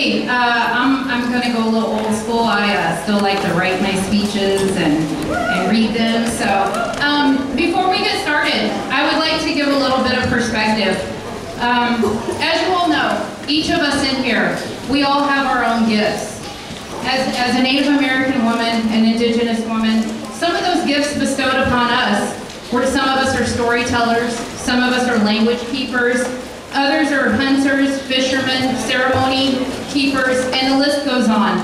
me. I'm going to go a little old school. I still like to write my speeches and read them. So before we get started, I would like to give a little bit of perspective. As you all know, each of us in here, we all have our own gifts. As a Native American woman, an Indigenous woman, some of those gifts bestowed upon us, where some of us are storytellers, some of us are language keepers, others are hunters, fishermen, ceremony keepers, and the list goes on.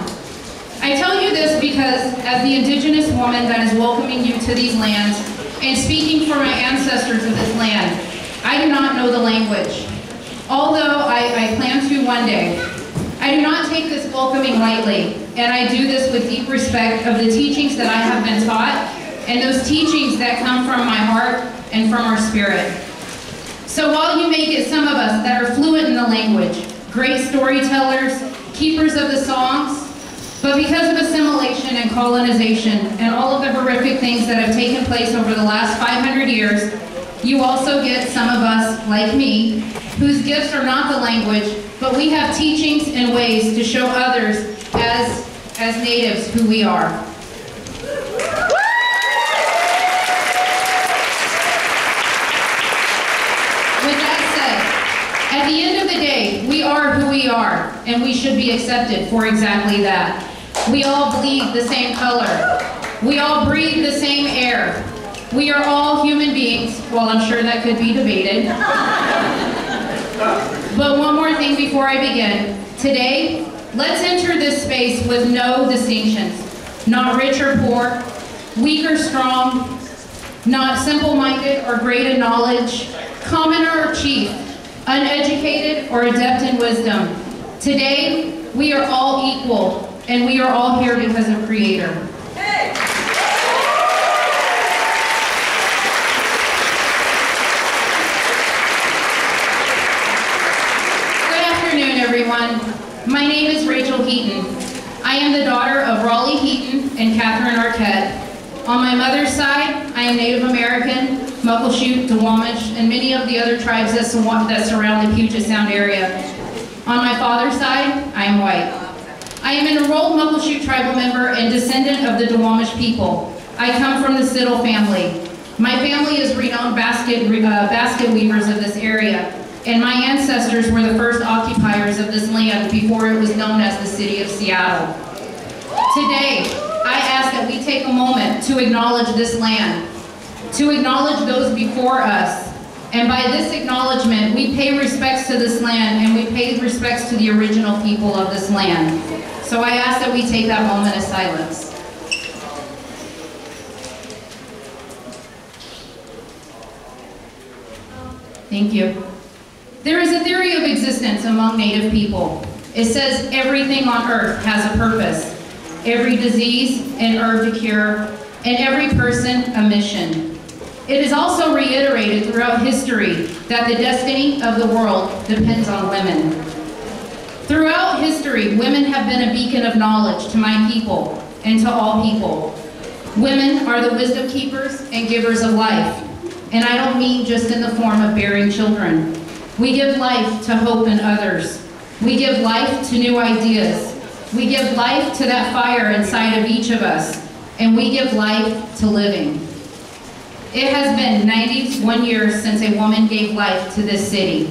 I tell you this because as the Indigenous woman that is welcoming you to these lands and speaking for my ancestors of this land, I do not know the language. Although I plan to one day. I do not take this welcoming lightly, and I do this with deep respect of the teachings that I have been taught, and those teachings that come from my heart and from our spirit. So while you may get some of us that are fluent in the language, great storytellers, keepers of the songs, but because of assimilation and colonization and all of the horrific things that have taken place over the last 500 years, you also get some of us, like me, whose gifts are not the language, but we have teachings and ways to show others as natives who we are. With that said, at the end of the day, we are who we are, and we should be accepted for exactly that. We all bleed the same color. We all breathe the same air. We are all human beings. Well, I'm sure that could be debated. But one more thing before I begin. Today, let's enter this space with no distinctions. Not rich or poor, weak or strong, not simple-minded or great in knowledge, commoner or chief, uneducated or adept in wisdom. Today, we are all equal, and we are all here because of Creator. Hey! Everyone. My name is Rachel Heaton. I am the daughter of Raleigh Heaton and Catherine Arquette. On my mother's side, I am Native American, Muckleshoot, Duwamish, and many of the other tribes that surround the Puget Sound area. On my father's side, I am white. I am an enrolled Muckleshoot tribal member and descendant of the Duwamish people. I come from the Siddle family. My family is renowned basket weavers of this area. And my ancestors were the first occupiers of this land before it was known as the city of Seattle. Today, I ask that we take a moment to acknowledge this land, to acknowledge those before us. And by this acknowledgement, we pay respects to this land and we pay respects to the original people of this land. So I ask that we take that moment of silence. Thank you. There is a theory of existence among Native people. It says everything on earth has a purpose, every disease an herb to cure, and every person a mission. It is also reiterated throughout history that the destiny of the world depends on women. Throughout history, women have been a beacon of knowledge to my people and to all people. Women are the wisdom keepers and givers of life, and I don't mean just in the form of bearing children. We give life to hope in others. We give life to new ideas. We give life to that fire inside of each of us. And we give life to living. It has been 91 years since a woman gave life to this city.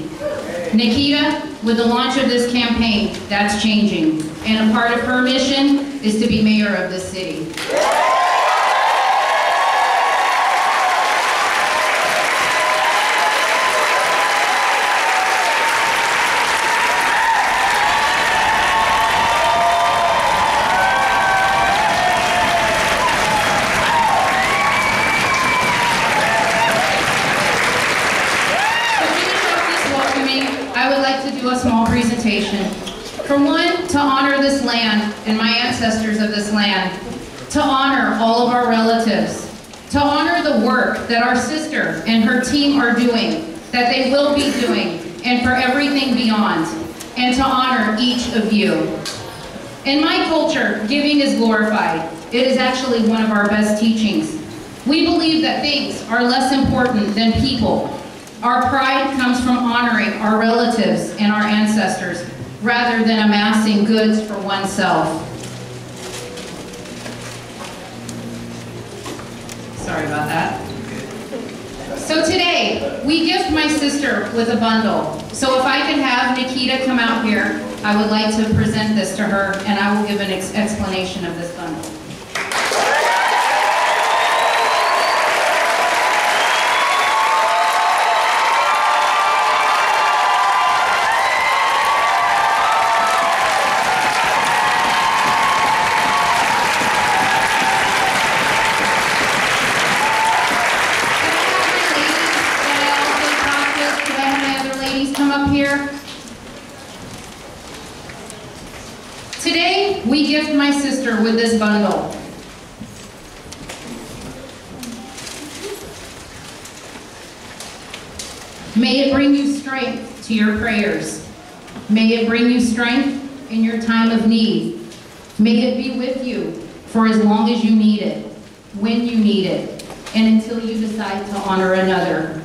Nikkita, with the launch of this campaign, that's changing. And a part of her mission is to be mayor of this city. For one, to honor this land and my ancestors of this land, to honor all of our relatives, to honor the work that our sister and her team are doing, that they will be doing, and for everything beyond, and to honor each of you. In my culture, giving is glorified. It is actually one of our best teachings. We believe that things are less important than people. Our pride comes from honoring our relatives and our ancestors. rather than amassing goods for oneself. Sorry about that. So today, we gift my sister with a bundle. So if I could have Nikkita come out here, I would like to present this to her, and I will give an explanation of this bundle. Today, we gift my sister with this bundle. May it bring you strength to your prayers. May it bring you strength in your time of need. May it be with you for as long as you need it, when you need it, and until you decide to honor another.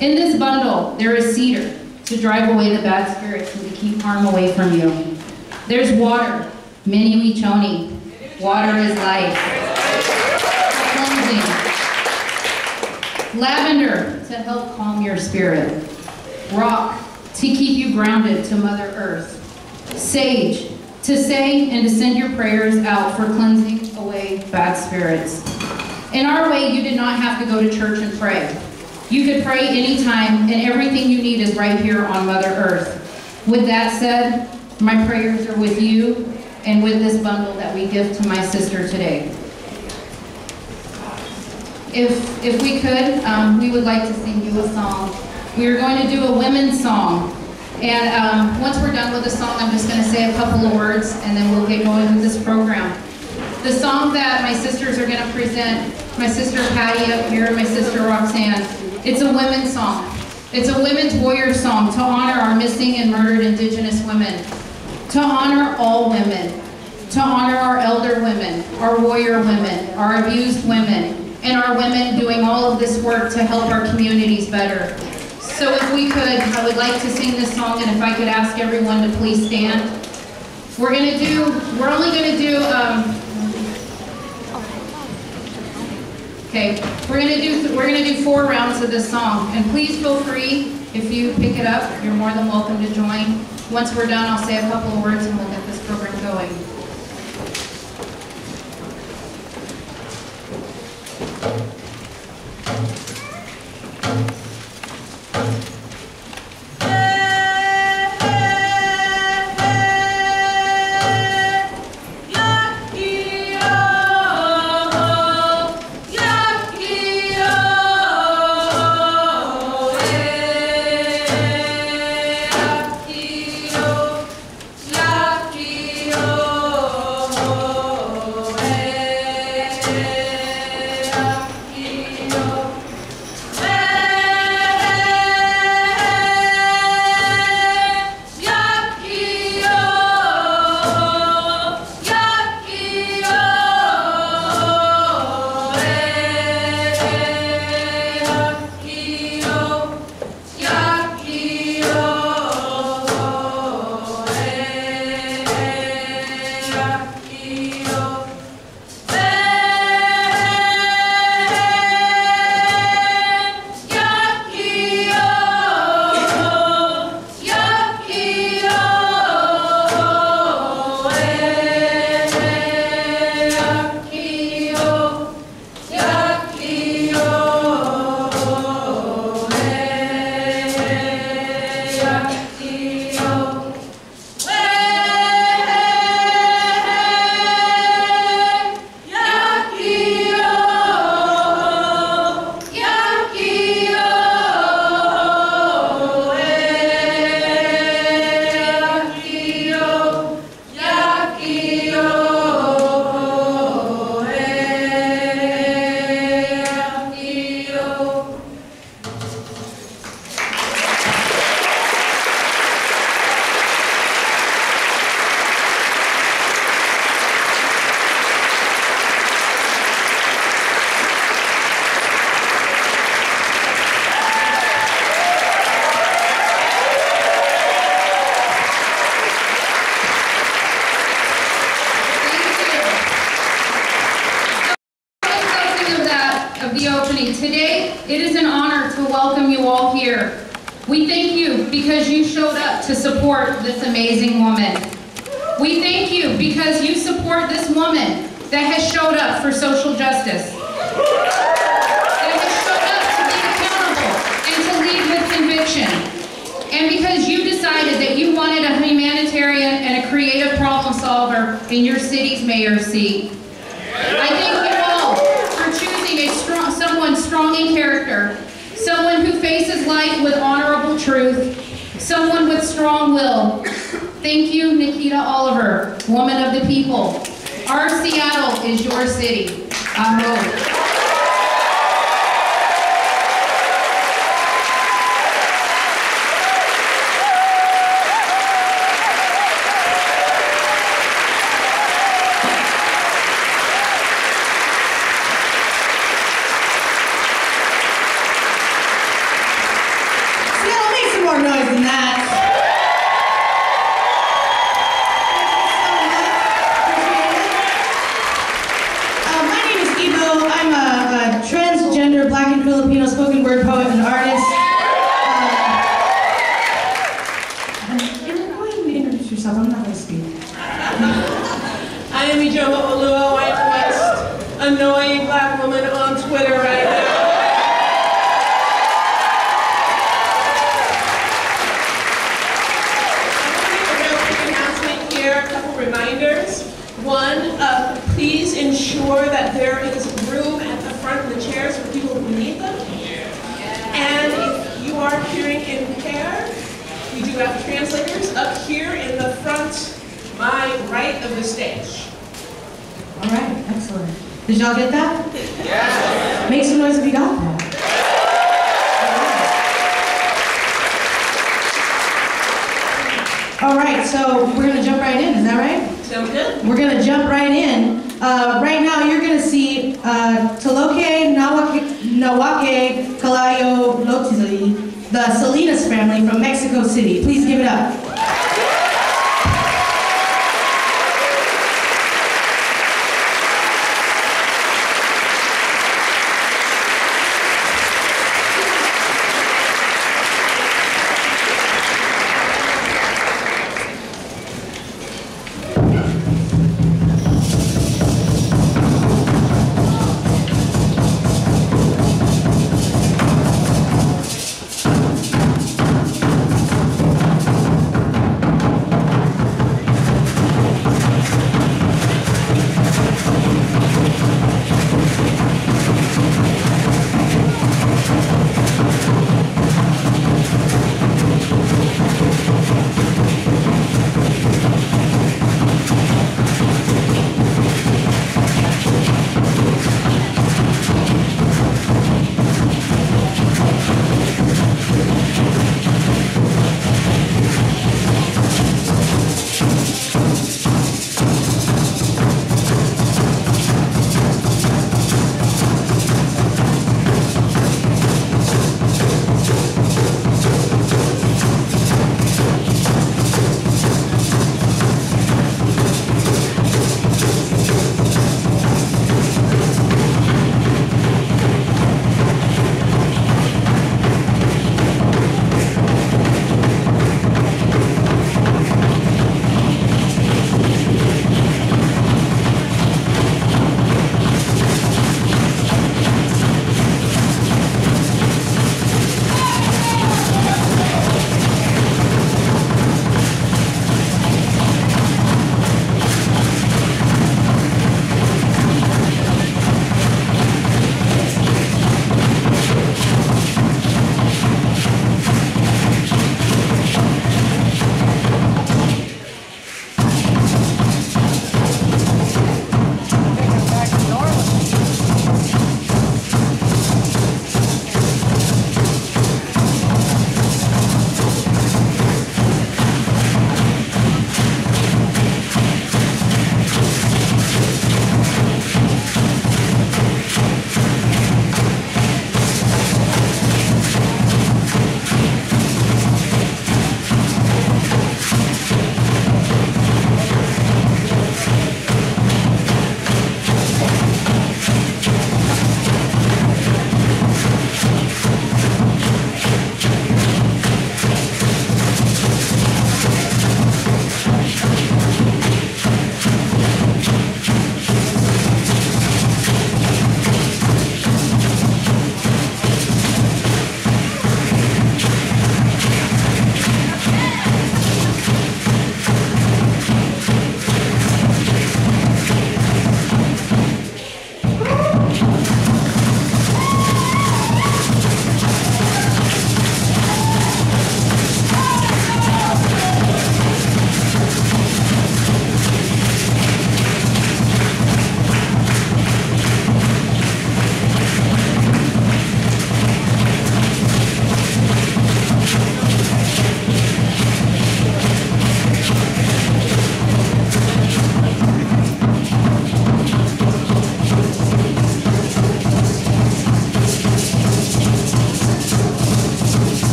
In this bundle, there is cedar to drive away the bad spirits and to keep harm away from you. There's water, mini wichoni. Water is life. Cleansing. Lavender to help calm your spirit. Rock to keep you grounded to Mother Earth. Sage to say and to send your prayers out for cleansing away bad spirits. In our way, you did not have to go to church and pray. You could pray anytime, and everything you need is right here on Mother Earth. With that said, my prayers are with you and with this bundle that we give to my sister today. If we could, we would like to sing you a song. We are going to do a women's song. And once we're done with the song, I'm just going to say a couple of words, and then we'll get going with this program. The song that my sisters are going to present, my sister Patty up here and my sister Roxanne, it's a women's song. It's a women's warrior song to honor our missing and murdered Indigenous women, to honor all women, to honor our elder women, our warrior women, our abused women, and our women doing all of this work to help our communities better. So if we could, I would like to sing this song, and if I could ask everyone to please stand. We're only gonna do 4 rounds of this song, and please feel free, if you pick it up, you're more than welcome to join. Once we're done, I'll say a couple of words and we'll get this program going. Oh welcome you all here. We thank you because you showed up to support this amazing woman. We thank you because you support this woman that has showed up for social justice, that has showed up to be accountable and to lead with conviction, and because you decided that you wanted a humanitarian and a creative problem solver in your city's mayor's seat. I thank you all for choosing someone strong in character, someone who faces life with honorable truth, someone with strong will. Thank you, Nikkita Oliver, woman of the people. Our Seattle is your city. Aho. Filipino spoken word poet and artist. Go ahead and introduce yourself. I'm not going to speak. I am vid1of3, white West, annoying black woman on Twitter right now. I'm going to make a real quick announcement here, a couple reminders. One, please ensure that there is room at the front of the chairs for people who need them. And if you are hearing impaired, we do have translators up here in the front, my right of the stage. All right, excellent. Did y'all get that? Yes. Make some noise if you got that. All right, so we're going to jump right in, is that right? Sounds good. We're going to jump right in. Right now, you're going to see Taloque Nawake Kalayo Lotizli, the Salinas family from Mexico City. Please give it up.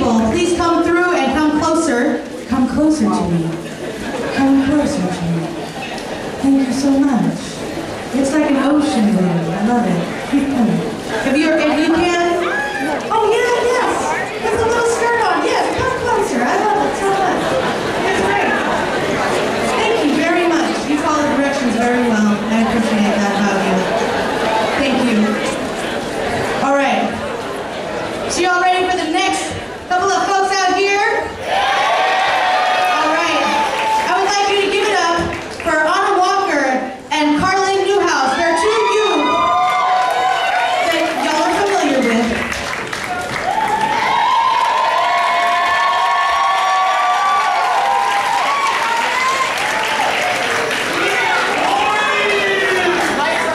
people, please come through and come closer. Come closer to me. Come closer to me. Thank you so much. It's like an ocean there. I love it. Keep coming. If you can. Oh yeah, yes. With a little skirt on. Yes, come closer. I love it so much. It's great. Thank you very much. You follow directions very well. I appreciate that about you. Thank you. All right. So y'all ready for the next couple of folks out here? All right. I would like you to give it up for Anna Walker and Carlin Newhouse. They're two youth that y'all are familiar with.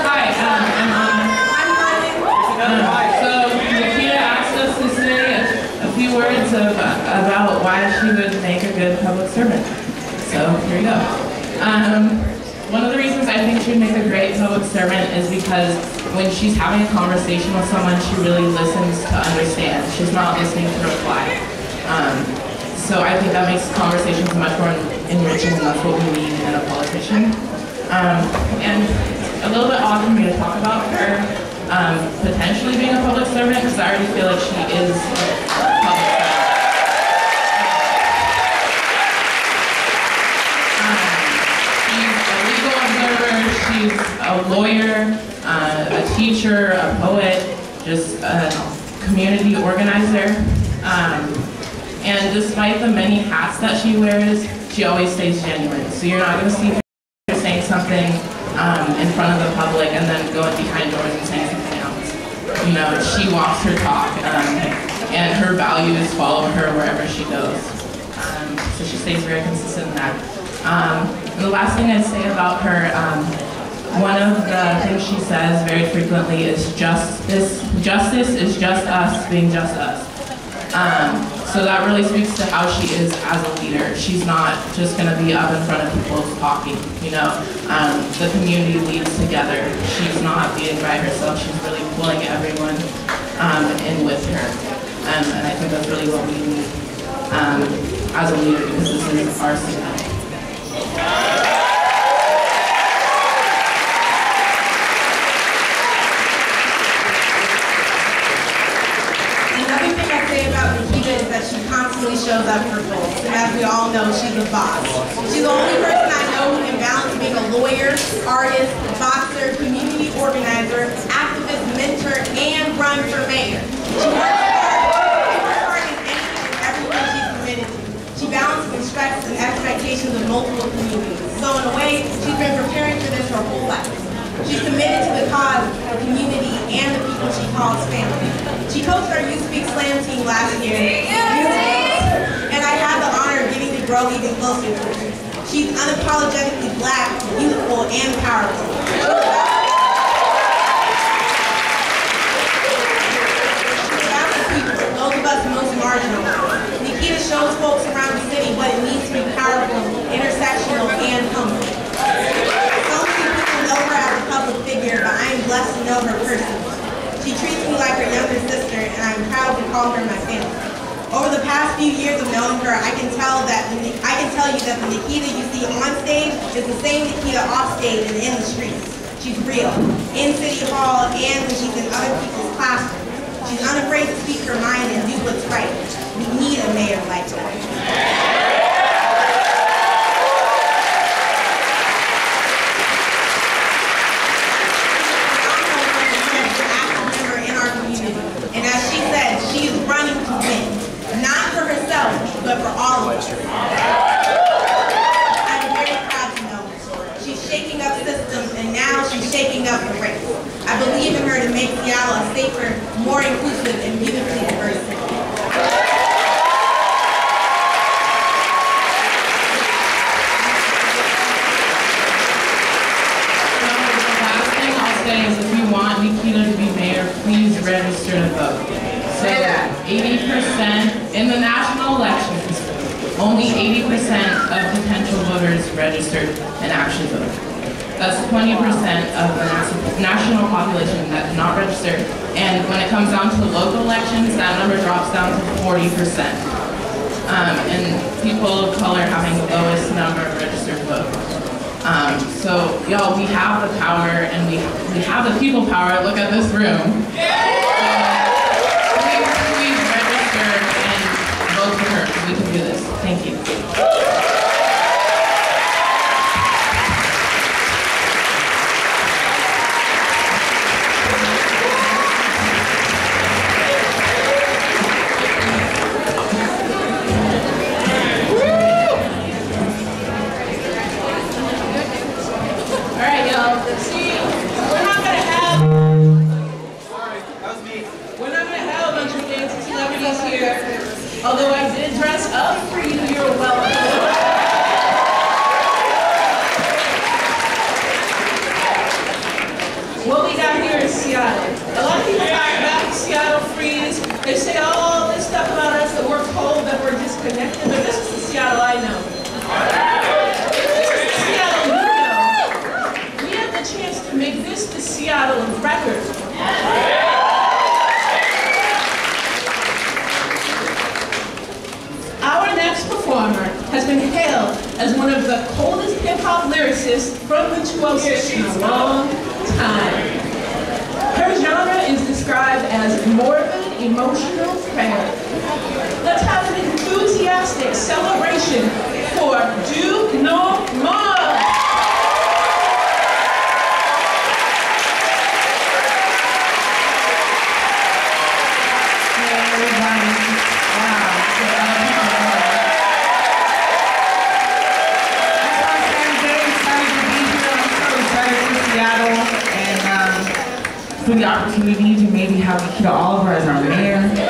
Hi, I'm Anna. So Nikkita asked us to say a few words about why she would make a good public servant. So here you go. One of the reasons I think she'd make a great public servant is because when she's having a conversation with someone, she really listens to understand. She's not listening to reply. So I think that makes conversations much more enriching, and that's what we need in a politician. And a little bit odd for me to talk about her potentially being a public servant, because I already feel like she is a public servant. She's a lawyer, a teacher, a poet, just a community organizer. And despite the many hats that she wears, she always stays genuine. So you're not going to see her saying something in front of the public and then going behind doors and saying something else. You know, she walks her talk, and her values follow her wherever she goes. So she stays very consistent in that. And the last thing I'd say about her, one of the things she says very frequently is justice is just us being just us. So that really speaks to how she is as a leader. She's not just going to be up in front of people talking, you know. The community leads together. She's not leading by herself. She's really pulling everyone in with her. And I think that's really what we need as a leader, because this is our city. Another thing I say about Nikkita is that she constantly shows up for folks. And as we all know, she's a boss. She's the only person I know who can balance being a lawyer, artist, boxer, community organizer, activist, mentor, and run for mayor. She works hard in anything and everything she's committed to. She balances the stress and expectations of multiple communities. So in a way, she's been preparing for this her whole life. She's committed to the cause, the community, and the people she calls family. She coached our Youth Speak Slam team last year, and I had the honor of getting to grow even closer to her. She's unapologetically Black, beautiful, and powerful. She's about the people, those of us most marginalized. Nikkita shows folks around the city what it means to be powerful, intersectional, and humble. So many people know her as a public figure, but I am blessed to know her personally. She treats me like her younger sister, and I'm proud to call her my family. Over the past few years of knowing her, I can tell you that the Nikkita you see on stage is the same Nikkita off stage and in the streets. She's real, in City Hall and when she's in other people's classrooms. She's unafraid to speak her mind and do what's right. We need a mayor like her. And as she said, she is running to win. Not for herself, but for all of us. I'm very proud to know her. She's shaking up systems, and now she's shaking up the race. I believe in her to make Seattle a safer, more inclusive, and beautifully diverse city. If you want Nikkita to be mayor, please register to vote. So 80% in the national elections, only 80% of potential voters registered and actually voted. That's 20% of the national population that's not registered. And when it comes down to local elections, that number drops down to 40%. And people of color having the lowest number of registered votes. So, y'all, we have the power and we have the people power. Look at this room. Please register and vote for her. We can do this. Thank you. Although I did dress up for you, you're welcome. What we got here is Seattle. A lot of people talk about the Seattle freeze. They say all this stuff about us, that we're cold, that we're disconnected, but this is the Seattle I know. This is the Seattle you know. We have the chance to make this the Seattle of record. Our next performer has been hailed as one of the coldest hip-hop lyricists from the 206 in a long time. Her genre is described as morbid, emotional prayer. Let's have an enthusiastic celebration for Do No More! For the opportunity to maybe have Nikkita Oliver as our mayor. To the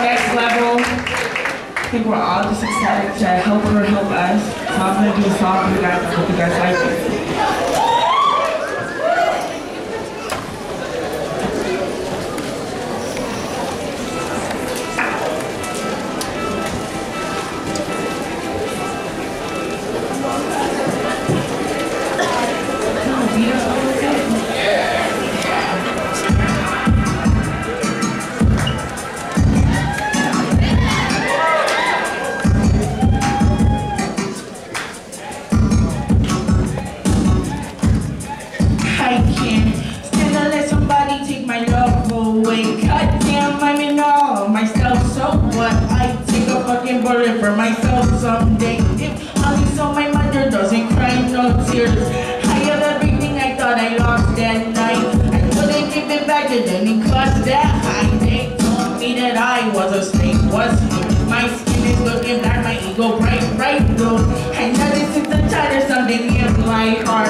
next level, I think we're all just excited to help her help us. So I'm going to do a song for you guys. I hope you guys like it. For myself someday, if only so my mother doesn't cry no tears. I have everything I thought I lost that night. I couldn't give it back to them because that high. They told me that I was a snake, was me. My skin is looking black, my ego bright blue. I know this is the title, something in my heart,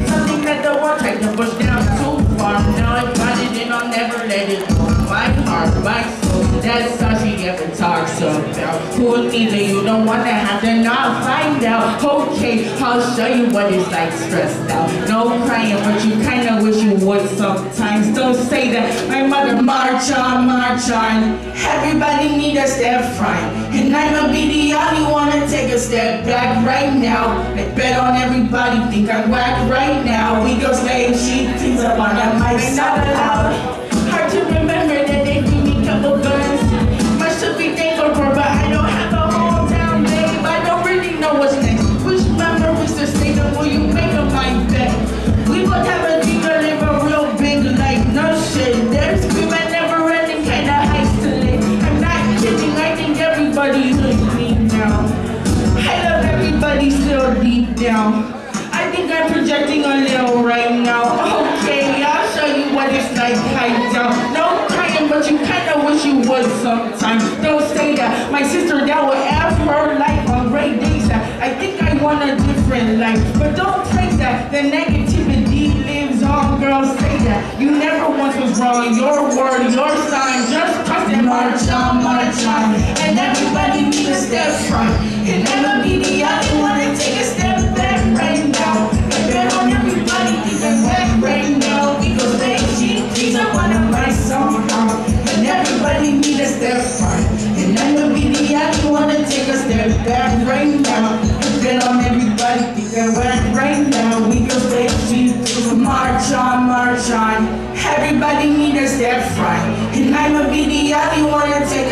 something that the world tried to push down too far. Now I got it and I'll never let it go. My heart, my soul, that's all she ever talks about. Who needs it? You don't wanna have to not find out. Okay, I'll show you what it's like stressed out. No crying, but you kinda wish you would sometimes. Don't say that. My mother, march on, march on. Everybody need a step front. And I'ma be the only one to take a step back right now. I bet on everybody think I'm whack right now. We go slave sheep, things up on that mic, not allowed. Hard to remember that they give me couple guns. Much to be thankful for, but I don't have a hometown, babe. I don't really know what's next. Which memories to stay, then will you make a mind bet? We would have a dream to live a real big life, no shit. There's scream and never ending kinda heights to live. I'm not kidding, I think everybody loves me now. I love everybody still deep down. I think I'm projecting a little right now. Okay, I'll show you what it's like hide down. No crying, but you kinda wish you would sometimes. Don't say that. My sister that will have her life on great days. I think I want a different life, but don't take that. The negativity lives on, girls say that. You never once was wrong. Your word, your sign, just trust and march on, march on. And everybody needs a step front. And never be the only one to take a step back right now. I bet on everybody thinking back right now. Because they cheat, I wanna write somehow. And everybody need a step front. And never be the only one to take a step back right now. I bet on everybody thinking back right now.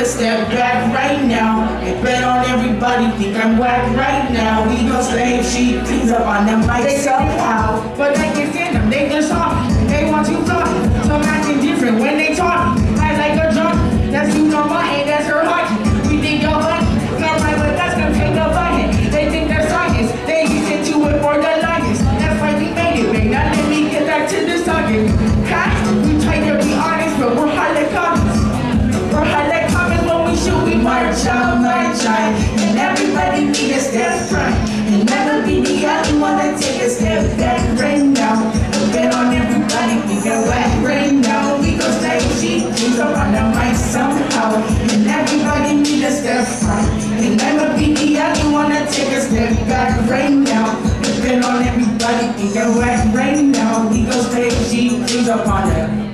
step back right now. They bet on everybody, think I'm whack right now. We gon' slave sheep, things up on them mic somehow. But I can stand them, they just talk, they want to talk. So I'm acting different when they talk. I like a drunk, that's you know my and that's her heart. We think you're lucky, come right with us, come take a bucket. They think they're science, they listen to it for the longest. That's why we made it, man. Now let me get back to this target. We try to be honest, but we're hot like comments. We're hot like comments when we shoot, we march out, and everybody need a step front. And never be the only one that take a step back right now. Bet on everybody, we can whack right now. We gon' stay cheap, things up on the mic somehow. And everybody need a step front. And never be the only one that take a step back right now. Bet on everybody, we can whack right now. We gon' stay cheap, things up on the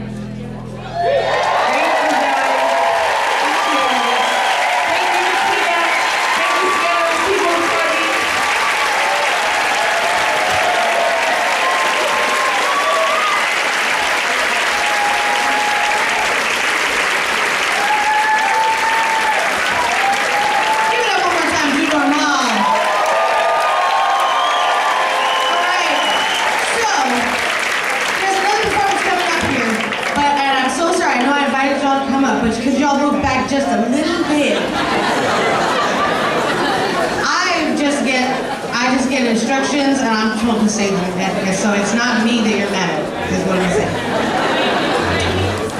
just a little bit. I just get instructions and I'm supposed to say them. So it's not me that you're mad at, is what I'm saying.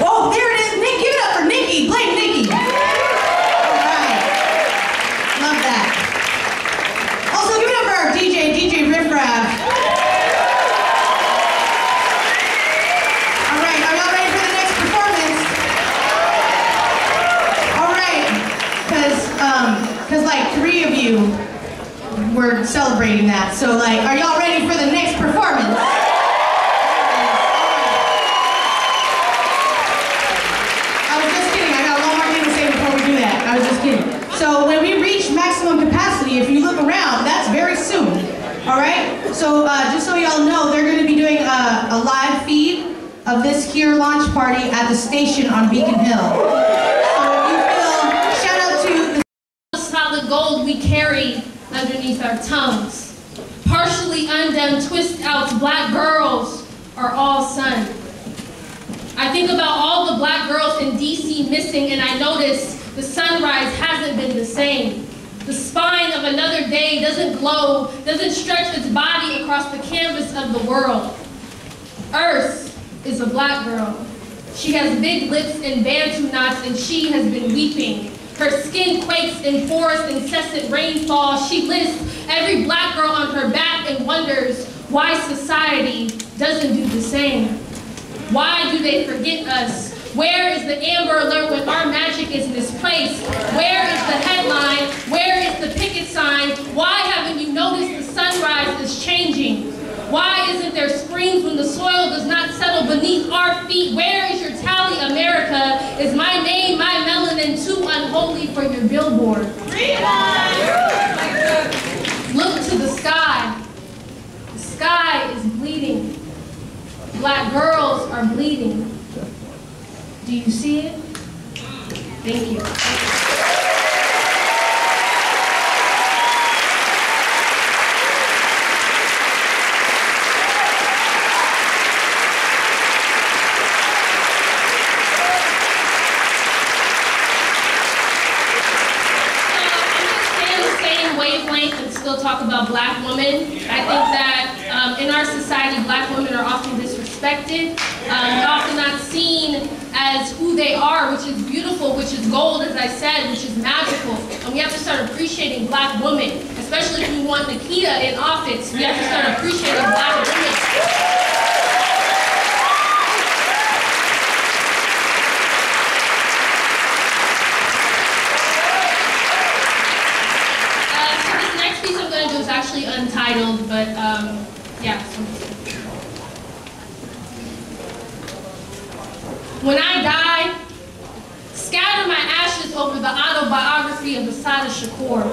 Oh, there it is, Nick, give it up for Nikki, blame Nikki. All right, love that. Also give it up for our DJ Riffraff. All right, are y'all ready for the next performance? Because like 3 of you were celebrating that. So like, are y'all ready for the next performance? I was just kidding. I got one more thing to say before we do that. I was just kidding. So when we reach maximum capacity, if you look around, that's very soon. All right? So just so y'all know, they're going to be doing a live feed of this here launch party at the station on Beacon Hill. Gold we carry underneath our tongues. Partially undone, twist out black girls are all sun. I think about all the black girls in DC missing and I notice the sunrise hasn't been the same. The spine of another day doesn't glow, doesn't stretch its body across the canvas of the world. Earth is a black girl. She has big lips and bantu knots and she has been weeping. Her skin quakes in forest incessant rainfall. She lists every black girl on her back and wonders why society doesn't do the same. Why do they forget us? Where is the Amber Alert when our magic is misplaced? Where is the headline? Where is the picket sign? Why haven't you noticed the sunrise is changing? Why isn't there screams when the soil does not settle beneath our feet? Where is your tally, America? Is my name, my melanin, too unholy for your billboard? Look to the sky. The sky is bleeding. Black girls are bleeding. Do you see it? Thank you. Still talk about black women. I think that in our society, black women are often disrespected, often not seen as who they are, which is beautiful, which is gold, as I said, which is magical. And we have to start appreciating black women, especially if we want Nikkita in office. We have to start appreciating black women. Actually untitled, but yeah. When I die, scatter my ashes over the autobiography of Assata Shakur.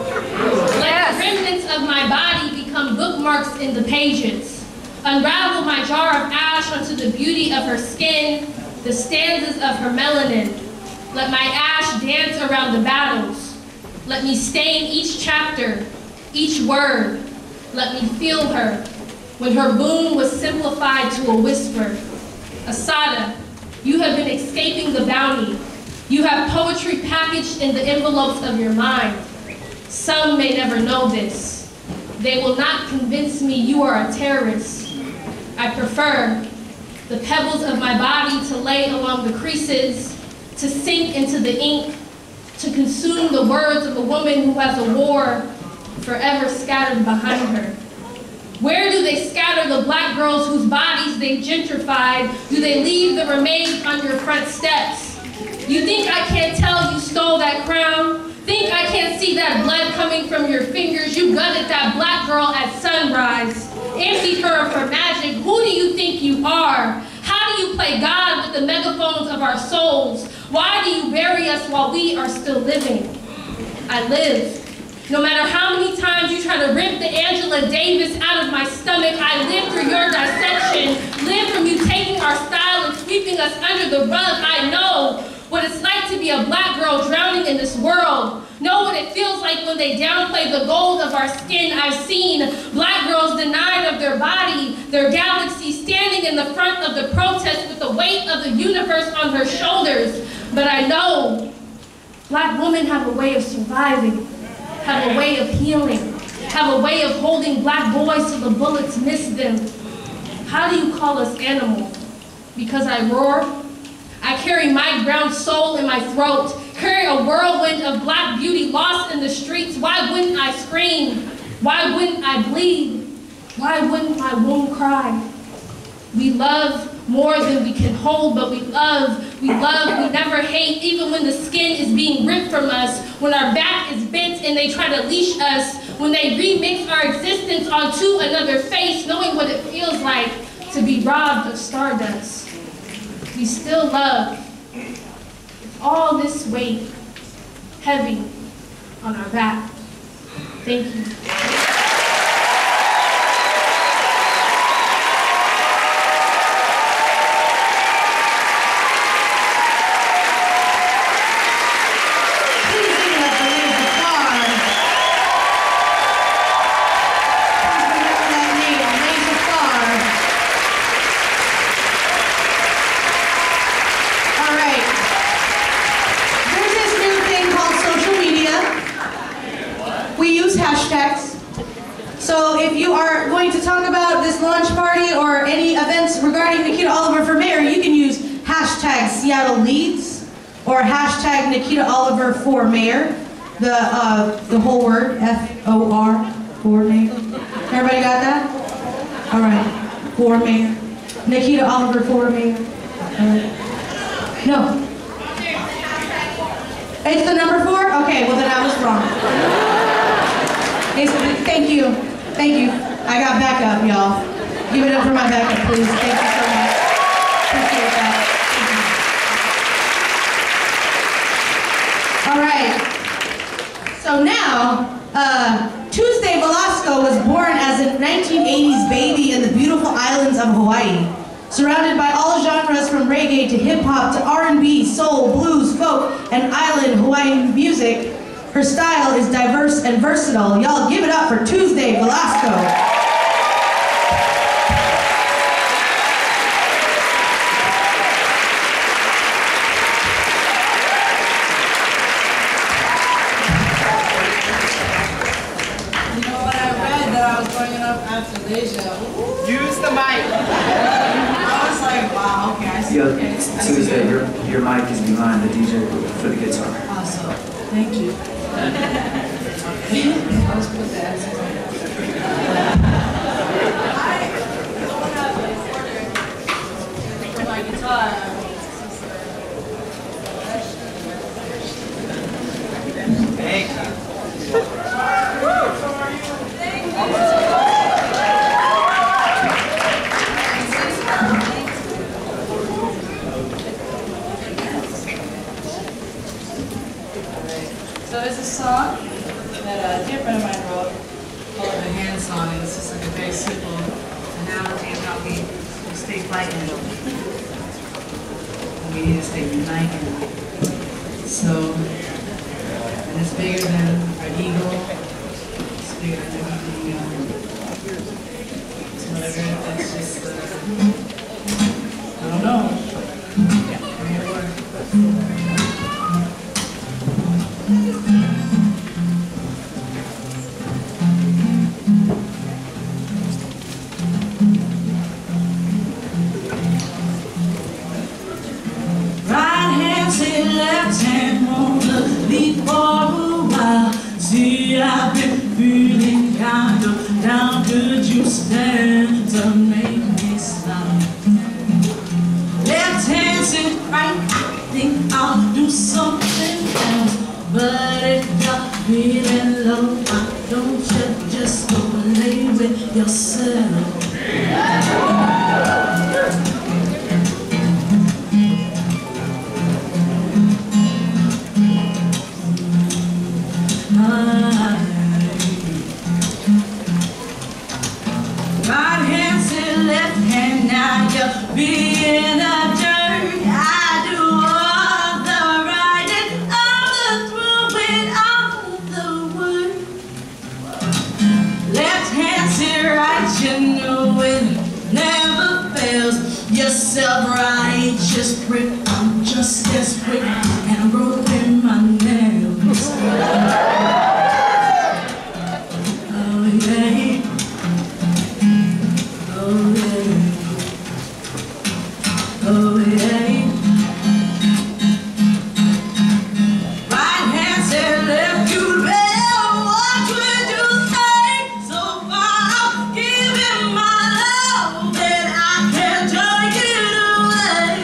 Let the remnants of my body become bookmarks in the pages. Unravel my jar of ash onto the beauty of her skin, the stanzas of her melanin. Let my ash dance around the battles. Let me stain each chapter, each word. Let me feel her when her boom was simplified to a whisper. Asada, you have been escaping the bounty. You have poetry packaged in the envelopes of your mind. Some may never know this. They will not convince me you are a terrorist. I prefer the pebbles of my body to lay along the creases, to sink into the ink, to consume the words of a woman who has a war forever scattered behind her. Where do they scatter the black girls whose bodies they gentrified? Do they leave the remains on your front steps? You think I can't tell you stole that crown? Think I can't see that blood coming from your fingers? You gutted that black girl at sunrise, emptied her of her magic. Who do you think you are? How do you play God with the megaphones of our souls? Why do you bury us while we are still living? I live. No matter how many times you try to rip the Angela Davis out of my stomach, I live through your dissection, live from you taking our style and sweeping us under the rug. I know what it's like to be a black girl drowning in this world. Know what it feels like when they downplay the gold of our skin. I've seen black girls denied of their body, their galaxy, standing in the front of the protest with the weight of the universe on her shoulders. But I know black women have a way of surviving, have a way of healing, have a way of holding black boys till the bullets miss them. How do you call us animals? Because I roar? I carry my brown soul in my throat, carry a whirlwind of black beauty lost in the streets. Why wouldn't I scream? Why wouldn't I bleed? Why wouldn't my womb cry? We love more than we can hold, but we love, we never hate, even when the skin is being ripped from us, when our back is bent and they try to leash us, when they remix our existence onto another face, knowing what it feels like to be robbed of stardust. We still love. All this weight heavy on our back. Thank you. So if you are going to talk about this launch party or any events regarding Nikkita Oliver for mayor, you can use hashtag Seattle Leads or hashtag Nikkita Oliver for mayor. The whole word, F-O-R, for mayor. Everybody got that? All right, for mayor. Nikkita Oliver for mayor. No. It's the number 4? Okay, well then I was wrong. Thank you. Thank you. I got backup, y'all. Give it up for my backup, please. Thank you so much. Appreciate that. All right. So now, Tuesday Velasco was born as a 1980s baby in the beautiful islands of Hawaii. Surrounded by all genres from reggae to hip-hop to R&B, soul, blues, folk, and island Hawaiian music, her style is diverse and versatile. Y'all give it up for Tuesday Velasco. Use the mic. I was like, wow, okay, I see. Yeah, Tuesday, your mic is behind the DJ for the guitar. Awesome. Thank you. I'll just put that. I don't have an order for my guitar. Thank you. So there's a song that a dear friend of mine wrote called the Hand Song, and it's just like a very simple analogy of how we stay fighting. We need to stay united. So, and it's bigger than an eagle. It's bigger than everything else. So whatever, that's just, I don't know. May it work. Right hand say left hand wanna leave for a while. See, I've been feeling kind of down. Could you stand to make me smile? Left hand say right, I think I'll do something else. But if you're feeling low, why don't you just go play with yourself? Right hand said left hand, now you're being a jerk. I do all the writing, all the throwing, all the work. Left hand said right, you know it never fails. You're self-righteous prick, I'm just as quick, and I'm broken my nails. Oh yeah. Oh yeah, oh yeah. Right hand said left, you rebel. What would you say? So far I'm giving my love that I can't take it away.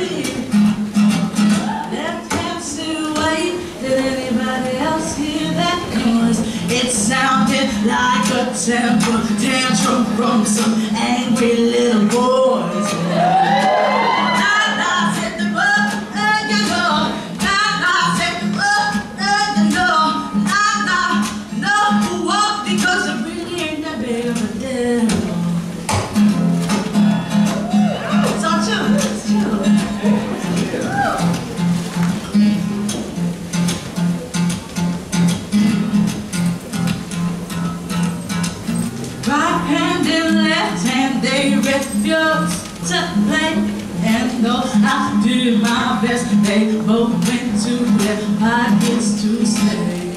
Left hand said wait, did anybody else hear that noise? It sounded like a temper tantrum from some angry little boys. Because I really ain't that big of a deal. So chill, chill. Right hand and left hand, they refuse to play. And though I did my best, they both went to their pockets to stay.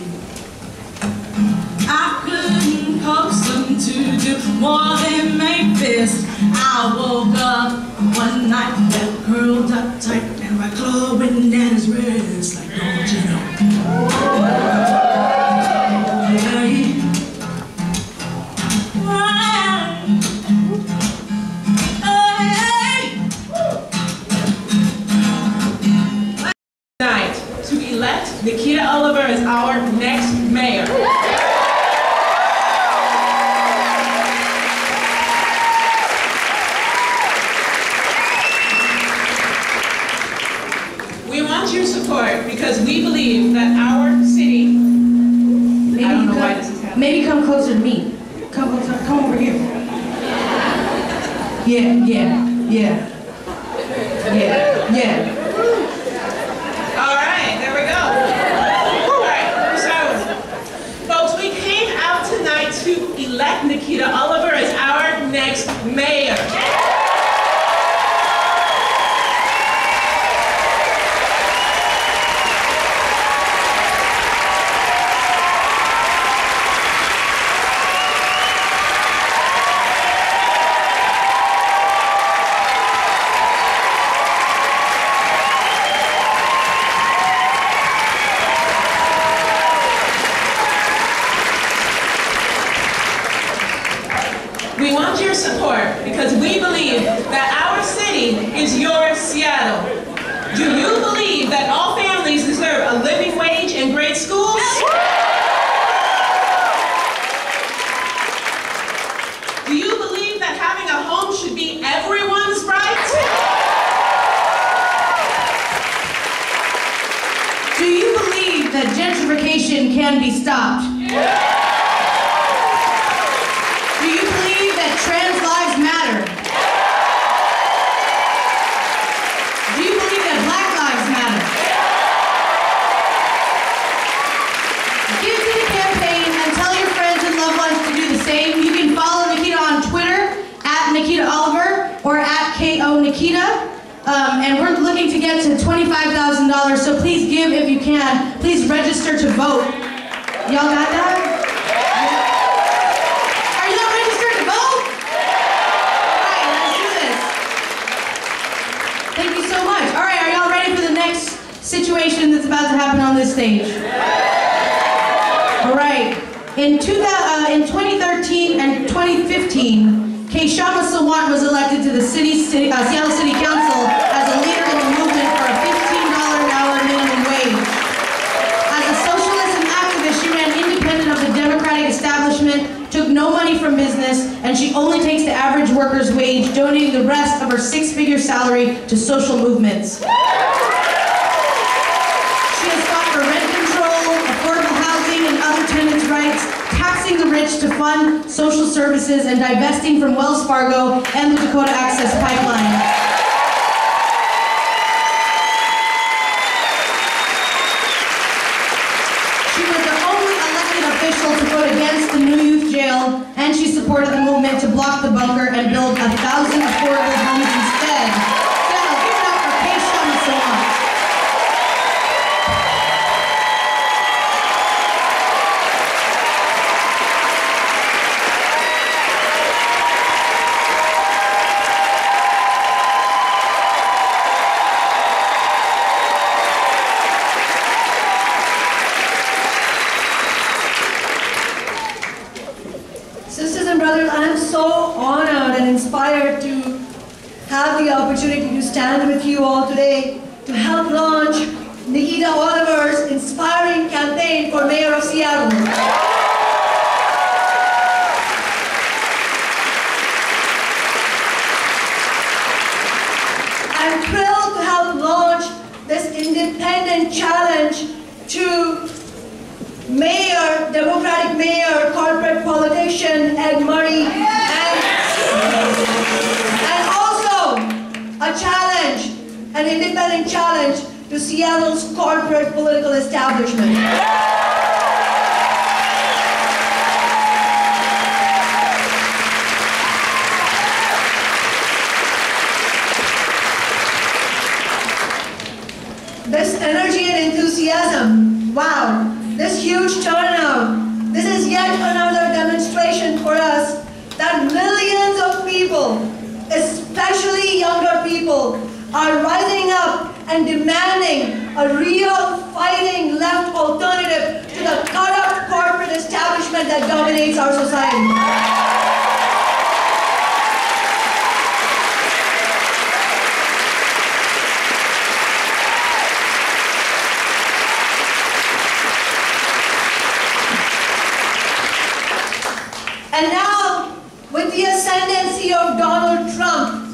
I couldn't coax them to do more than make this. I woke up one night, that curled up tight, and my claw went down his wrist, like, don't you know? Tonight, to elect Nikkita Oliver as our next mayor. We want your support because we believe that our city, Maybe I don't you know come- why this is happening. Maybe come closer to me. Come closer, come over here. Yeah, yeah, yeah. Yeah, yeah. All right, there we go. All right, so, folks, we came out tonight to elect Nikkita Oliver as our next mayor. We want your support because we believe that our city is your Seattle. Do you believe that all families deserve a living wage and great schools? Do you believe that having a home should be everyone's right? Do you believe that gentrification can be stopped? Do you believe that trans lives matter? Do you believe that black lives matter? Give to the campaign and tell your friends and loved ones to do the same. You can follow Nikkita on Twitter at Nikkita Oliver or at KO Nikkita. And we're looking to get to $25,000, so please give if you can. Please register to vote. Y'all got that? Are y'all registered to vote? All right, let's do this. Thank you so much. All right, are y'all ready for the next situation that's about to happen on this stage? All right. In 2013 and 2015, Kshama Sawant was elected to the Seattle City Council as a leader in the movement for a $15 an hour minimum wage. As a socialist and activist, she ran independent of the Democratic establishment, took no money from business, and she only takes the average worker's wage, donating the rest of her six-figure salary to social movements. She has fought for rent control, affordable housing, and other tenants' rights, taxing the rich to fund social services, and divesting from Wells Fargo and the Dakota Access Pipeline. She was the only elected official to vote against the new youth jail, and she supported the movement to block the bunker and build 1,000 affordable homes instead. Seattle, give it up for Kshama Sawant. Sisters and brothers, I am so honored and inspired to have the opportunity to stand with you all today to help launch Nikkita Oliver's inspiring campaign for Mayor of Seattle. I'm thrilled to help launch this independent challenge to Mayor, Democratic Mayor, corporate politician Ed Murray, and also a challenge, an independent challenge to Seattle's corporate political establishment. This energy and enthusiasm, wow. This huge turnout, this is yet another demonstration for us that millions of people, especially younger people, are rising up and demanding a real fighting left alternative to the corrupt corporate establishment that dominates our society. And now, with the ascendancy of Donald Trump,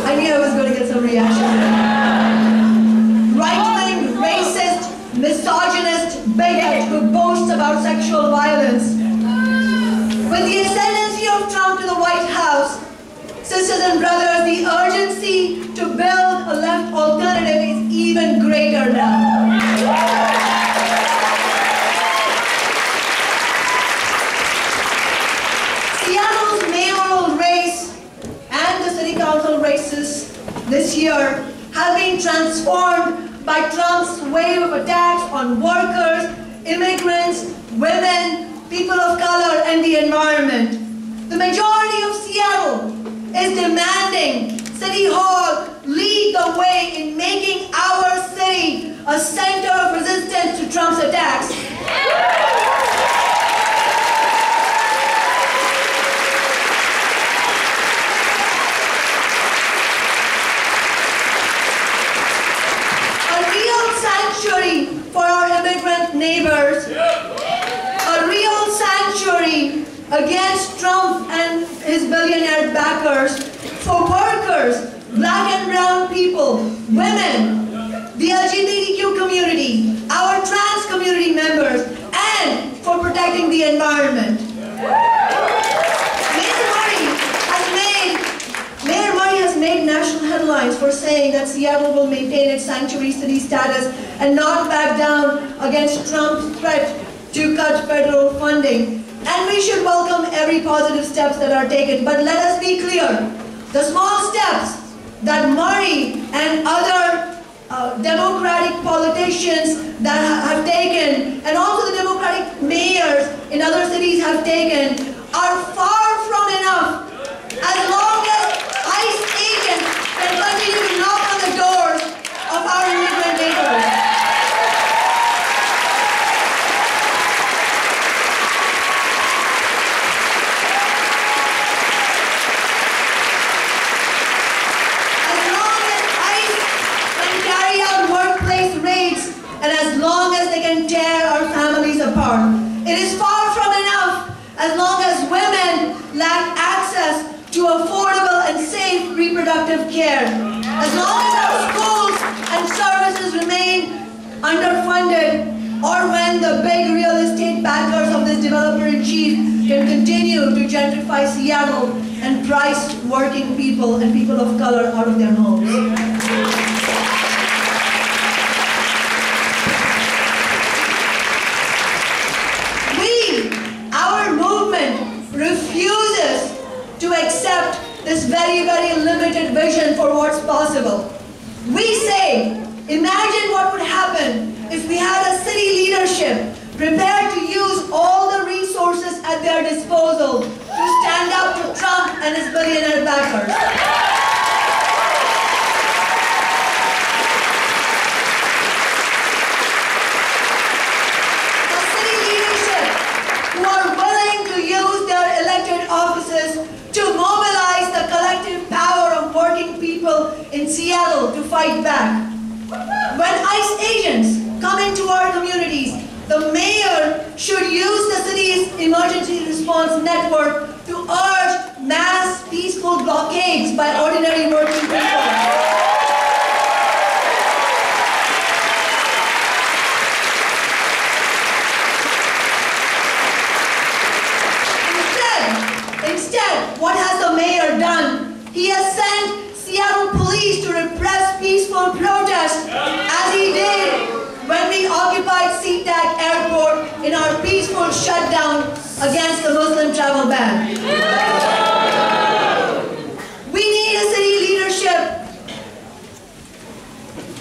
I knew I was going to get some reaction. Right-wing, racist, misogynist bigot who boasts about sexual violence. With the ascendancy of Trump to the White House, sisters and brothers, the urgency to build a left alternative is even greater now. Seattle's mayoral race and the city council races this year have been transformed by Trump's wave of attacks on workers, immigrants, women, people of color, and the environment. The majority of Seattle is demanding City Hall lead the way in making our city a center of resistance to Trump's attacks. Sanctuary for our immigrant neighbors, a real sanctuary against Trump and his billionaire backers, for workers, black and brown people, women, the LGBTQ community, our trans community members, and for protecting the environment. Mayor Murray has made national headlines landmines for saying that Seattle will maintain its sanctuary city status and not back down against Trump's threat to cut federal funding. And we should welcome every positive steps that are taken. But let us be clear, the small steps that Murray and other Democratic politicians that have taken, and also the Democratic mayors in other cities have taken, are far from enough as long as ICE agents can continue to knock on the doors of our immigrant neighborhoods. And as long as they can tear our families apart. It is far from enough as long as women lack access to affordable and safe reproductive care. As long as our schools and services remain underfunded, or when the big real estate backers of this developer-in-chief can continue to gentrify Seattle and price working people and people of color out of their homes. Refuses to accept this very, very limited vision for what's possible. We say, imagine what would happen if we had a city leadership prepared to use all the resources at their disposal to stand up to Trump and his billionaire backers. Offices to mobilize the collective power of working people in Seattle to fight back. When ICE agents come into our communities, the mayor should use the city's emergency response network to urge mass peaceful blockades by ordinary working people. Instead, what has the mayor done? He has sent Seattle police to repress peaceful protests, as he did when we occupied SeaTac Airport in our peaceful shutdown against the Muslim travel ban. We need a city leadership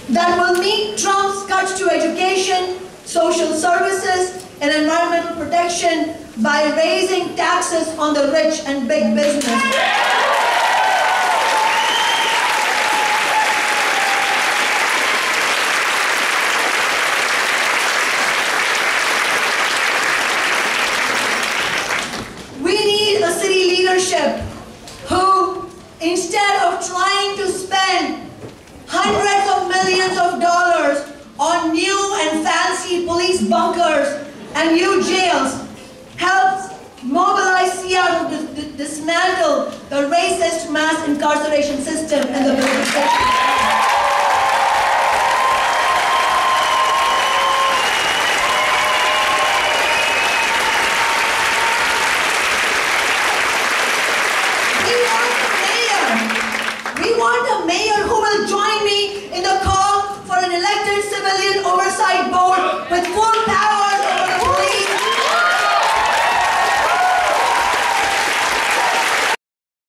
that will meet Trump's cuts to education, social services, and environmental protection by raising taxes on the rich and big business. We need a city leadership who, instead of trying to spend hundreds of millions of dollars on new and fancy police bunkers and new jails, helps mobilize Seattle to dismantle the racist mass incarceration system and the military. We want a mayor who will join me in the call for an elected civilian oversight board with full power